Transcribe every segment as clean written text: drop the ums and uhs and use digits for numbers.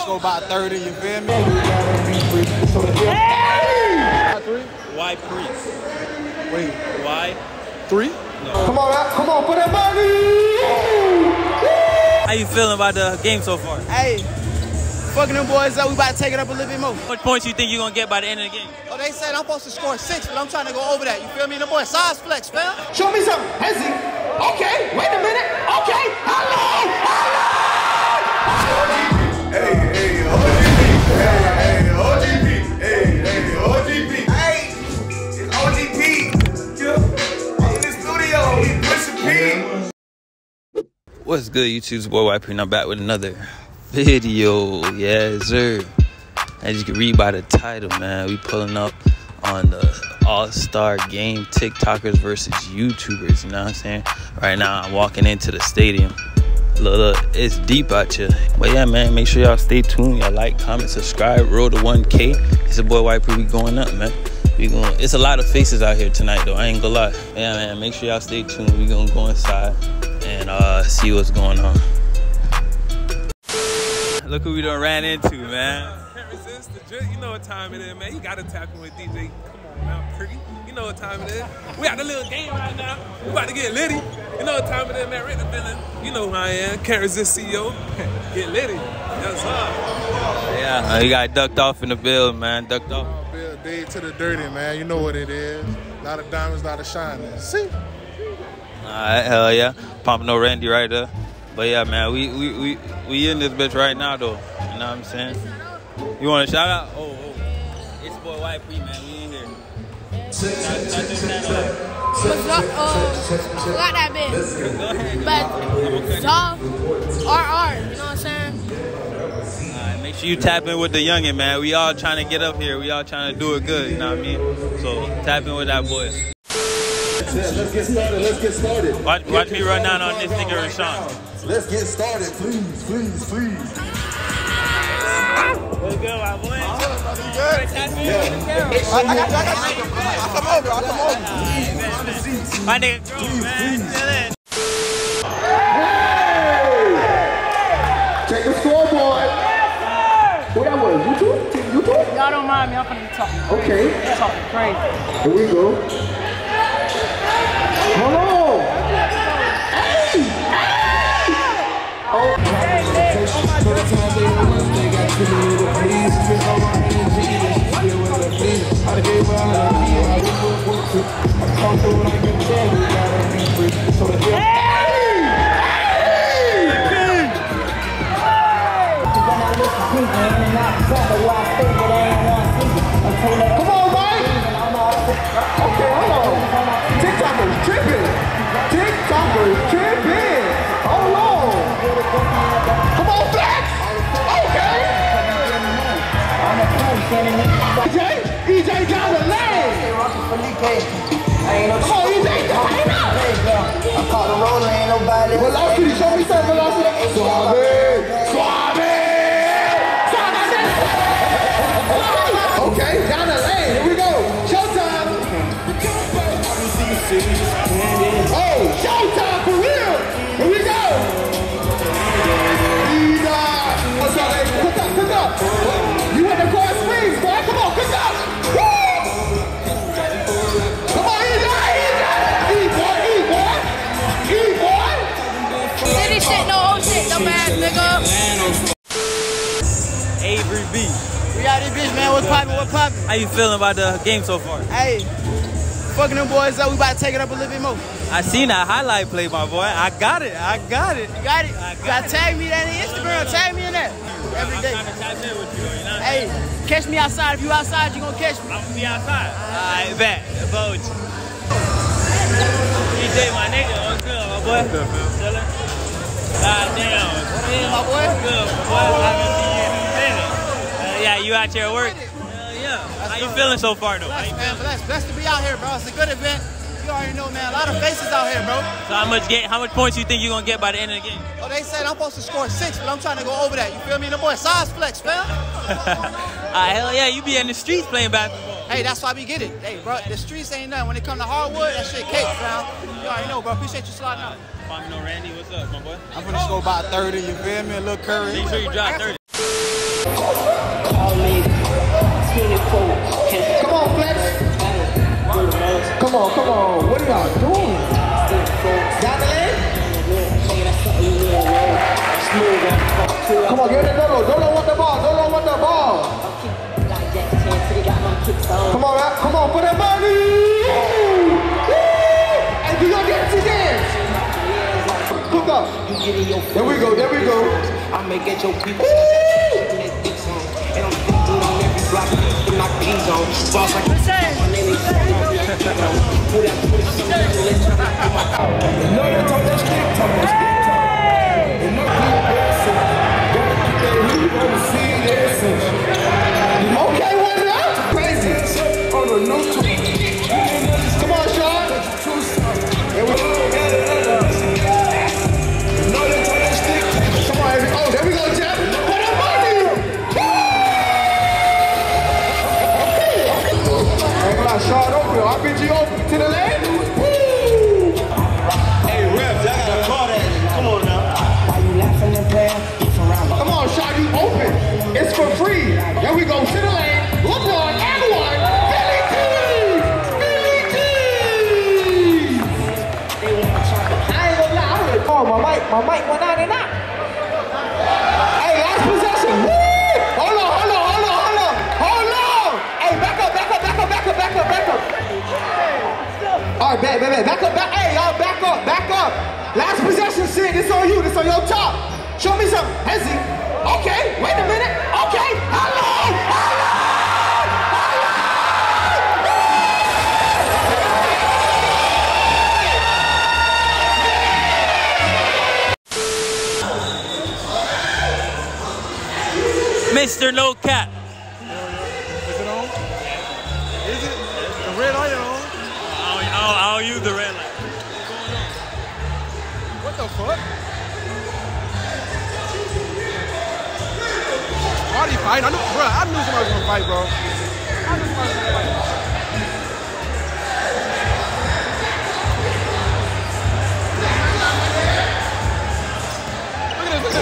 score about 30, you feel me? Hey! 3? Why Pree? Wait. Why? 3? No. Come on for that money! How you feeling about the game so far? Hey, fucking them boys up, we about to take it up a little bit more. How much points you think you're gonna get by the end of the game? Oh, they said I'm supposed to score 6, but I'm trying to go over that. You feel me? The boy size flex, fam. Show me something. Hezzy. Okay, wait a minute. Okay, hello. Hey, OGP. Hey, OGP. Hey, it's OGP. In the studio, we pushing P. What's good, YouTube? It's boy Pree, and I'm back with another video. Yes, sir. As you can read by the title, man, we pulling up on the AllStar game, TikTokers versus YouTubers. You know what I'm saying? Right now, I'm walking into the stadium. Look, it's deep out here. But yeah, man, make sure y'all stay tuned. Y'all like, comment, subscribe. Roll to 1K. It's your boy Pree. We going up, man. It's a lot of faces out here tonight, though. I ain't gonna lie. Yeah, man, make sure y'all stay tuned. We gonna go inside and see what's going on. Look who we done ran into, man. Can't resist the drip. You know what time it is, man. You gotta tap in with DJ. Come on now, Pree. You know what time it is. We got a little game right now. We about to get litty. You know what time it is, man. Right in the building. You know who I am. Can't resist CEO. Get litty. That's hard. Yeah, he got ducked off in the build, man. Ducked off. Bill Day to the dirty, man. You know what it is. A lot of diamonds, a lot of shining. See? Alright, hell yeah. Pumping no Randy right there. But yeah, man, we in this bitch right now, though. You know what I'm saying? You want a shout out? Oh. It's your boy Pree, man. We in here. What's up? Forgot that bit. Go ahead. But Zov, RR, you know what I'm saying? Alright, make sure you tap in with the youngin', man. We all trying to get up here. We all trying to do it good, you know what I mean? So tap in with that boy. Let's get started. Watch me run down on this nigga Rashawn. Let's get started, please. What's good, my boy? You good? I come over. My nigga grown, man. Check the scoreboard. Who that was? YouTube? Y'all don't mind me, I'm finna be talking. Okay. Talking crazy. Here we go. Hold on. Hey! Oh. Come on, Mike! Okay, hold on. TikTokers tripping. Hold on. Come on, Flex! Okay! EJ down the lane! Come on, EJ, tighten up! I caught the roller, ain't nobody. Velocity, show me some velocity. Suave! Okay, down the lane. Here we go. Showtime. Oh, showtime for real. Here we go. Cook up. You in the court swings, boy. Come on, cook up. Woo! Come on, E-boy. Any shit, no old shit, dumb ass nigga. Avery B. We out this bitch, man. What's poppin'? How you feeling about the game so far? Hey, fucking them boys up, we about to take it up a little bit more. I seen that highlight play, my boy. I got it. You got it? You gotta tag me that in Instagram. Tag me in that. Every day. I'm trying to tap in with you, you know? Hey, catch me outside. If you outside, you gonna catch me. I'm gonna be outside. I bet. Vote. DJ, my nigga. What's good, my boy? Chillin'? God damn. Hey, my boy. What's good, my boy? I haven't seen you in a minute. Yeah, you out here at work? Yeah. How you feeling so far, though? Blessed, man. Blessed to be out here, bro. It's a good event. You already know, man. A lot of faces out here, bro. So how much points you think you're gonna get by the end of the game? Oh, they said I'm supposed to score 6, but I'm trying to go over that. You feel me? The boy size flex, fam. Hell yeah, you be in the streets playing basketball. Hey, that's why we get it. Hey, bro, the streets ain't nothing. When it come to hardwood, that shit cake, fam. You already know, bro. Appreciate you sliding out. Randy, what's up, my boy? I'm gonna score about 30, you feel me? A little curry. Make sure you drop 30. on? What are y'all doing? Down the lane? Come on, get it, Dolo. Dolo want the ball. Dolo want the ball. Come on, man. Come on, for the money. Hey, do your dance dance. Hook up. There we go. There we go. I may get your people. And I'm on every block in my keys on. Boss like my name is Okay, what's up? Crazy. On the new come on, Sean. Here we go. Come on, oh, there we go, Jeff. Put up money. Sean open, RPG open to the lane. Hey, Rev, y'all gotta call that. Come on now. Come on, Sean, you open. It's for free. There we go, to the lane. Look on, and one. Philly team! Philly team! I ain't gonna lie. Oh, my mic went out and out. Hey, last possession. Woo! Hold on. Hey, back up. All right, back up. Hey, y'all, back up. Last possession, Sid. It's on you. It's on your top. Show me some. Hezzy. Okay, wait a minute. Okay, hello. Mr. No Cap. Is it on? Is it? The red light on? I'll use the red light. What the fuck? Why do you fight? I knew somebody was gonna fight, bro. Look at this.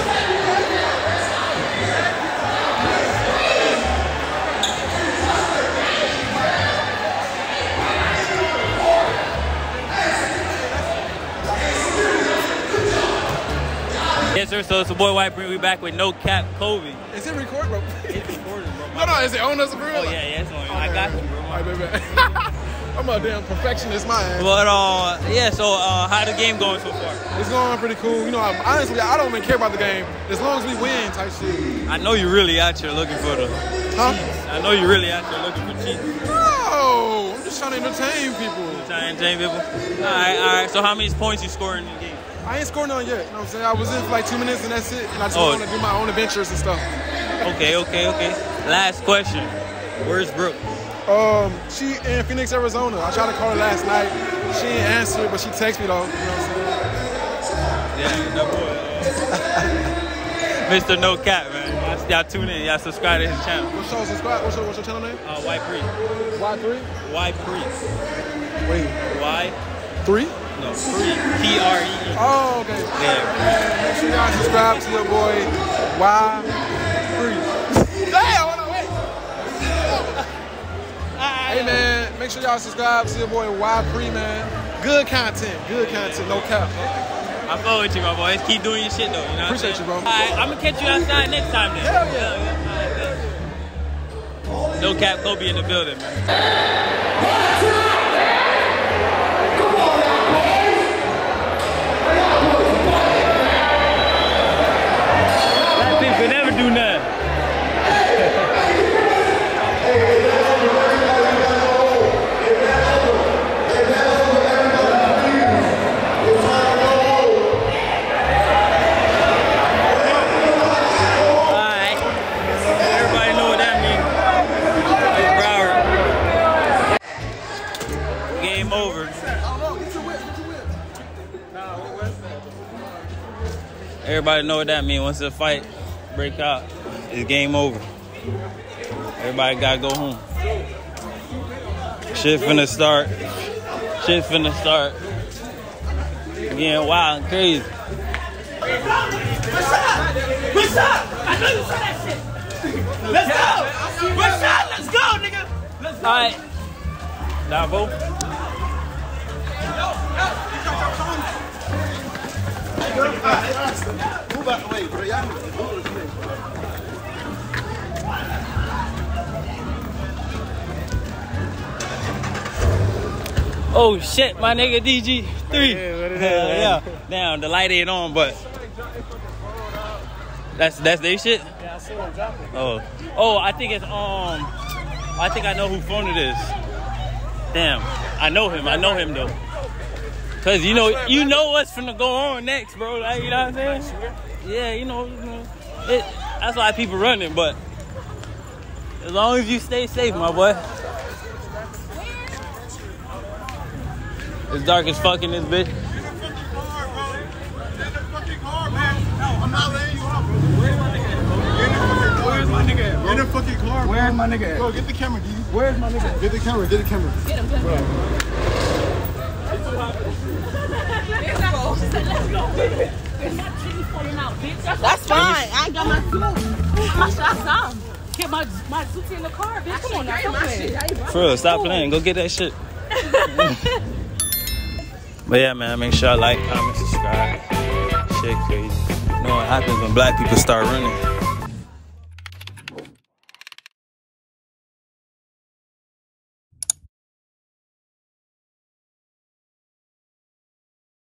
Yes, sir. So it's the boy White Pree. We back with No Cap Kobe. Is it recording, bro? It's recording, bro. No, is it on us, bro? Oh yeah, it's on. Okay. I got you, bro. All right, baby. I'm a damn perfectionist, my ass. But yeah. So how the game going so far? It's going pretty cool. You know, honestly, I don't even care about the game as long as we win, type shit. I know you really out here looking for the Huh? cheats. I know you really out here looking for cheats. No, I'm just trying to entertain people. Trying to entertain people. All right. So how many points you scoring in the game? I ain't scored none yet. You know what I'm saying? I was in for like 2 minutes and that's it. And I just want to do my own adventures and stuff. Okay. Last question. Where's Brooke? She in Phoenix, Arizona. I tried to call her last night. She didn't answer, but she texted me though. You know what I'm saying? Yeah, that boy. Mr. No Cap, man. Y'all tune in. Y'all subscribe to his channel. What's your subscribe? What's your channel name? White Pree. Y3? White Pree. Wait. Y3? No, Pree. P-R-E-E. Oh, okay. Yeah. Make sure y'all subscribe to your boy Y3. Damn, hold on, wait. Hey man, make sure y'all subscribe to your boy Y3, man. Good content, no cap. I fuck with you, my boy. Just keep doing your shit, though. You know Appreciate you, bro. All right, I'm gonna catch you outside next time, then. Hell yeah. No Cap Kobe in the building, man. That bitch could never do nothing. Everybody know what that means. Once the fight break out, it's game over. Everybody gotta go home. Shit finna start. Getting wild and crazy. What's up? I know you saw that shit. Let's go. What's up? Let's go, nigga. Let's go. All right. Davo. Move out the way, bro. Y'all move this way. Oh shit, my nigga DG3. Yeah. Damn, the light ain't on, but that's they shit. Yeah, I see them dropping. Oh, I think it's I think I know who phone it is. Damn, I know him though. Cause you know what's finna go on next, bro. Like, you know what I'm saying? Yeah, you know that's why people running, but as long as you stay safe, my boy. It's dark as fuck in this bitch. I'm not letting you out, bro. Where's my nigga at? Get in the fucking car, bro. Where's my nigga at? Bro, get the camera, dude. Where's my nigga at? Get the camera, get the camera. Get him, get him. Let's go. That's fine. I ain't got my suit. My shots off. Get my suit in the car, bitch. Come on now. Come on. For real, stop playing. Go get that shit. But yeah, man, make sure I like, comment, subscribe. Shit crazy. You know what happens when black people start running.